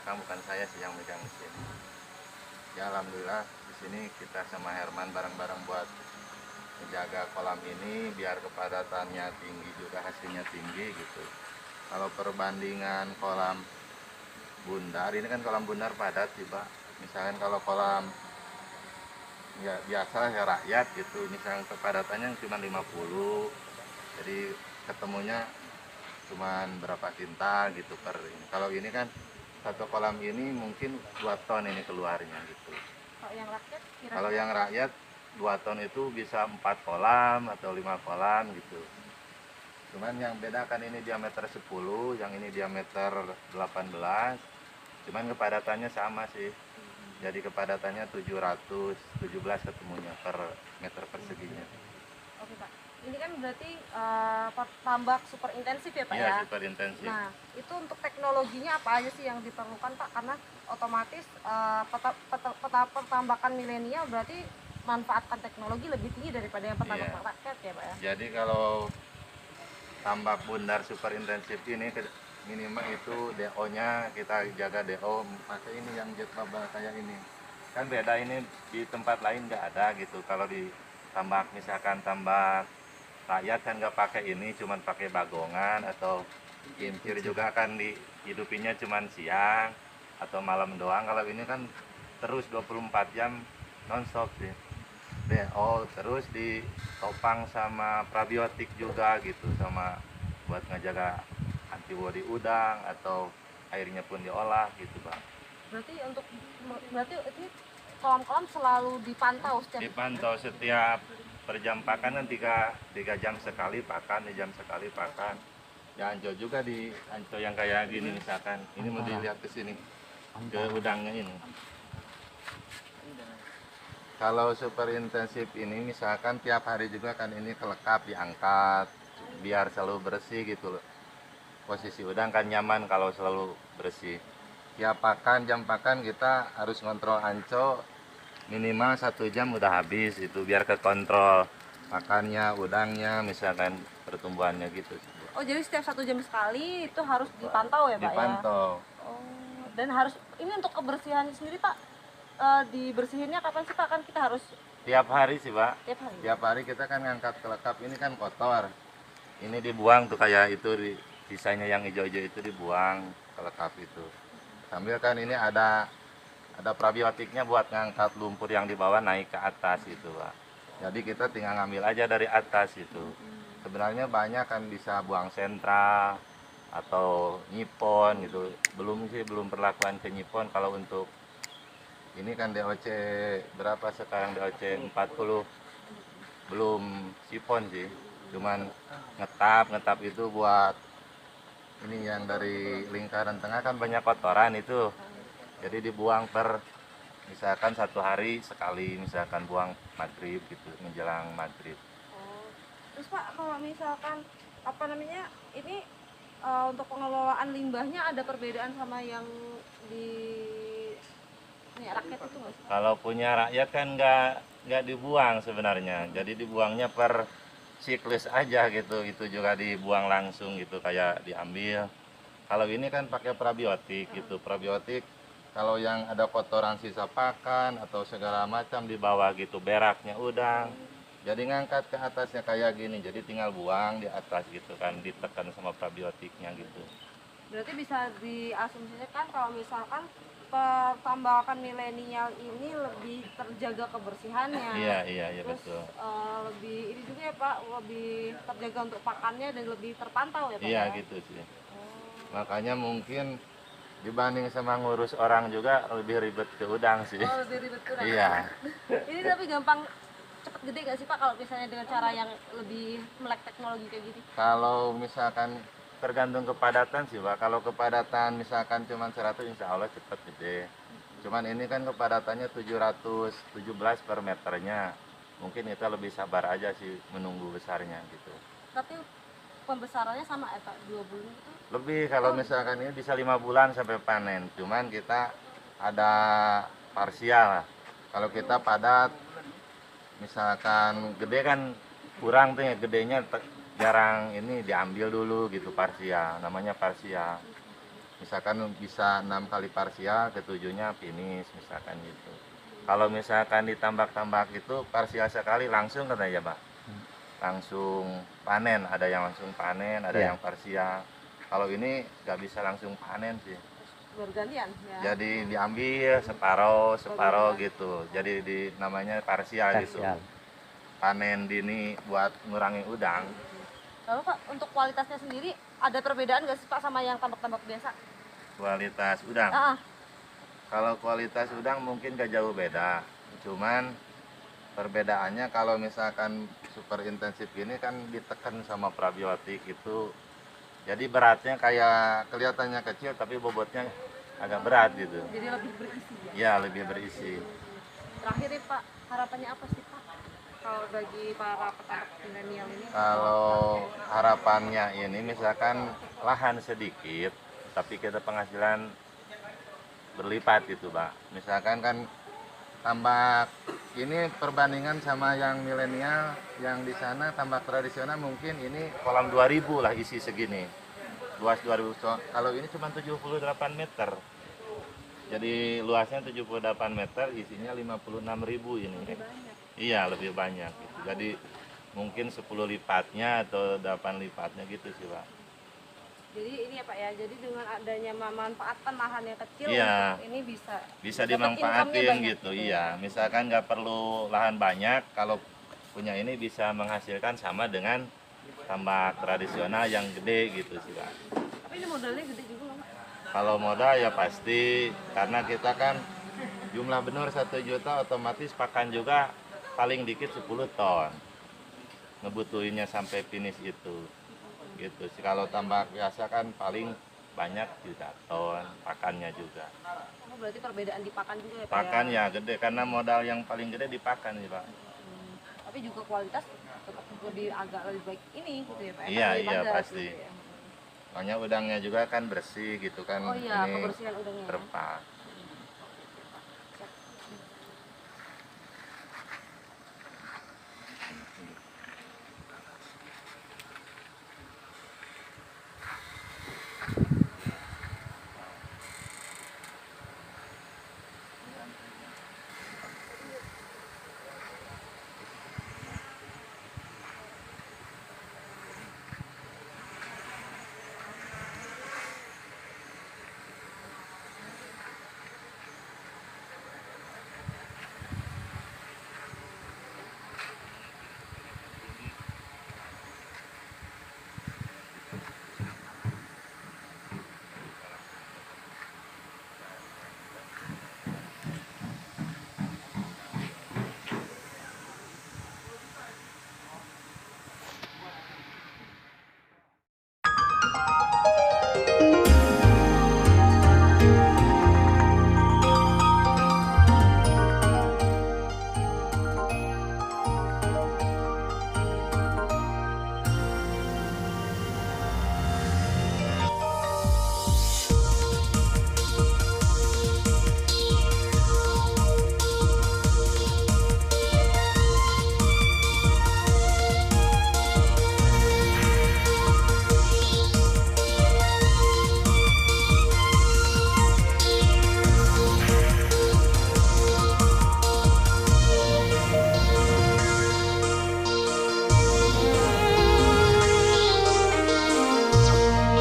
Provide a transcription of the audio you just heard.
belakang bukan saya sih yang megang mesin. Ya alhamdulillah di sini kita sama Herman bareng-bareng buat menjaga kolam ini biar kepadatannya tinggi juga hasilnya tinggi gitu. Kalau perbandingan kolam bundar, ini kan kolam bundar padat sih Pak. Misalkan kalau kolam ya biasa ya rakyat gitu, misalnya kepadatannya cuma 50, jadi ketemunya cuma berapa kintal gitu per ini. Kalau ini kan satu kolam ini mungkin 2 ton ini keluarnya gitu. Kalau yang rakyat kira-kira? Kalau yang rakyat 2 ton itu bisa 4 kolam atau 5 kolam gitu. Cuman yang beda kan ini diameter 10, yang ini diameter 18. Cuman kepadatannya sama sih. Jadi kepadatannya 717 ketemunya per meter perseginya. Oke Pak, ini kan berarti tambak super intensif ya Pak Iya, ya? super intensif. Nah, itu untuk teknologinya apa aja sih yang diperlukan Pak? Karena otomatis pertambakan milenial berarti manfaatkan teknologi lebih tinggi daripada yang petambak Iya. rakyat ya Pak ya? Jadi kalau tambak bundar super intensif ini minimal itu DO-nya kita jaga DO. Masa ini yang jet bubble kayak ini kan beda, ini di tempat lain nggak ada gitu. Kalau di tambak misalkan tambak rakyat kan nggak pakai ini, cuman pakai bagongan atau kincir juga kan dihidupinnya cuman siang atau malam doang. Kalau ini kan terus 24 jam nonstop sih. DO terus ditopang sama probiotik juga gitu, sama buat ngejaga antibodi udang atau airnya pun diolah gitu Pak. Berarti ini kolam-kolam selalu dipantau Dipantau setiap per jam pakan kan 3 jam sekali pakan, 2 jam sekali pakan. Ya anco juga di anco yang kayak gini misalkan, ini mau dilihat ke sini ke udangnya ini. Kalau super intensif ini misalkan tiap hari juga kan ini kelekap diangkat biar selalu bersih gitu loh. Posisi udang kan nyaman kalau selalu bersih. Tiap pakan jam pakan kita harus ngontrol anco minimal 1 jam udah habis itu biar ke kontrol makannya udangnya misalkan pertumbuhannya gitu. Oh, jadi setiap 1 jam sekali itu harus dipantau ya Pak ya? Dipantau. Oh, dan harus ini untuk kebersihan sendiri Pak, dibersihinnya kapan sih Pak? Kan kita harus Tiap hari sih Pak. tiap hari. Tiap hari kita kan ngangkat kelekap, ini kan kotor. Ini dibuang tuh kayak itu sisanya yang hijau-hijau itu dibuang kelekap itu. Sambil kan ini ada probiotiknya buat ngangkat lumpur yang di bawah naik ke atas gitu Pak. Jadi kita tinggal ngambil aja dari atas itu. Sebenarnya banyak kan bisa buang sentral atau nyipon gitu. Belum perlakuan ke nyipon. Kalau untuk ini kan DOC berapa sekarang, DOC 40 belum sipon sih, cuman ngetap itu buat ini yang dari lingkaran tengah kan banyak kotoran itu, jadi dibuang per misalkan 1 hari sekali, misalkan buang maghrib gitu, menjelang maghrib. Oh. Terus Pak, kalau misalkan apa namanya ini untuk pengelolaan limbahnya ada perbedaan sama yang di rakyat itu nggak sih? Kalau punya rakyat kan nggak dibuang sebenarnya, jadi dibuangnya per siklus aja gitu, itu juga dibuang langsung gitu kayak diambil. Kalau ini kan pakai probiotik gitu, probiotik kalau yang ada kotoran sisa pakan atau segala macam di bawah gitu, beraknya udang, jadi ngangkat ke atasnya kayak gini, jadi tinggal buang di atas gitu kan, ditekan sama probiotiknya gitu. Berarti bisa diasumsikan kalau misalkan pertambakan milenial ini lebih terjaga kebersihannya. Iya Terus betul. lebih ini juga ya Pak, lebih terjaga untuk pakannya dan lebih terpantau ya Pak Iya ya? gitu sih. Makanya mungkin dibanding sama ngurus orang juga lebih ribet ke udang sih. Oh, lebih ribet kurang. Iya. Ini tapi gampang cepet gede gak sih Pak kalau misalnya dengan cara yang lebih melek teknologi kayak gini? Kalau misalkan tergantung kepadatan sih Pak. Kalau kepadatan misalkan cuma 100 insya Allah cepat gede. Cuman ini kan kepadatannya 717 per meternya. Mungkin kita lebih sabar aja sih menunggu besarnya gitu. Tapi pembesarannya sama ya Pak, 2 bulan itu? Lebih kalau misalkan ini bisa 5 bulan sampai panen. Cuman kita ada parsial. Kalau kita padat misalkan gede kan kurang tuh ya, gedenya jarang ini diambil dulu gitu, parsial, namanya parsial. misalkan bisa 6 kali parsial, ketujuhnya finish misalkan gitu. Kalau misalkan ditambak-tambak itu parsial sekali langsung katanya Pak, langsung panen, ada yang langsung panen, ada Iya. yang parsial. Kalau ini nggak bisa langsung panen sih, Bergantian ya. jadi diambil separuh separuh gitu, jadi namanya parsial gitu, Parsial. panen dini buat ngurangi udang. Lalu Pak, untuk kualitasnya sendiri ada perbedaan nggak sih Pak sama yang tambak-tambak biasa? Kualitas udang, Ah, kalau kualitas udang mungkin gak jauh beda, cuman perbedaannya kalau misalkan super intensif ini kan ditekan sama probiotik itu, jadi beratnya kayak kelihatannya kecil tapi bobotnya agak berat gitu. jadi lebih berisi ya. Ya, lebih berisi. Terakhir nih Pak, harapannya apa sih Pak? Kalau bagi para petambak milenial ini? Kalau harapannya ini misalkan lahan sedikit tapi kita penghasilan berlipat gitu Pak. Misalkan kan tambak ini perbandingan sama yang milenial, yang di sana tambak tradisional mungkin ini kolam 2000 lah isi segini. Luas 2000. Kalau ini cuma 78 meter. Jadi luasnya 78 meter, isinya 56.000 ini. Lebih banyak. Iya, lebih banyak gitu. Jadi mungkin 10 lipatnya atau 8 lipatnya gitu sih, Pak. Jadi ini ya Pak ya, jadi dengan adanya memanfaatkan lahan yang kecil, Iya. untuk ini bisa Bisa dapat dimanfaatin income-nya banyak. gitu, iya. Misalkan nggak perlu lahan banyak, kalau punya ini bisa menghasilkan sama dengan tambak tradisional yang gede gitu sih, Pak. Tapi ini modalnya gede juga nggak, Pak? Kalau modal ya pasti, karena kita kan jumlah benur 1 juta, otomatis pakan juga paling dikit 10 ton. Ngebutuhinnya sampai finish itu. Gitu sih. Kalau tambak biasa kan paling banyak 3 ton, pakannya juga. Oh, berarti perbedaan di pakan juga ya Pak Pakan ya? ya gede, karena modal yang paling gede di pakan sih, Pak. Tapi juga kualitas tetap agak lebih baik ini gitu ya Pak ya? Iya, Lebih iya, padat pasti. gitu ya. Soalnya udangnya juga kan bersih gitu kan. Oh iya, Ini kebersihan udangnya. terpak.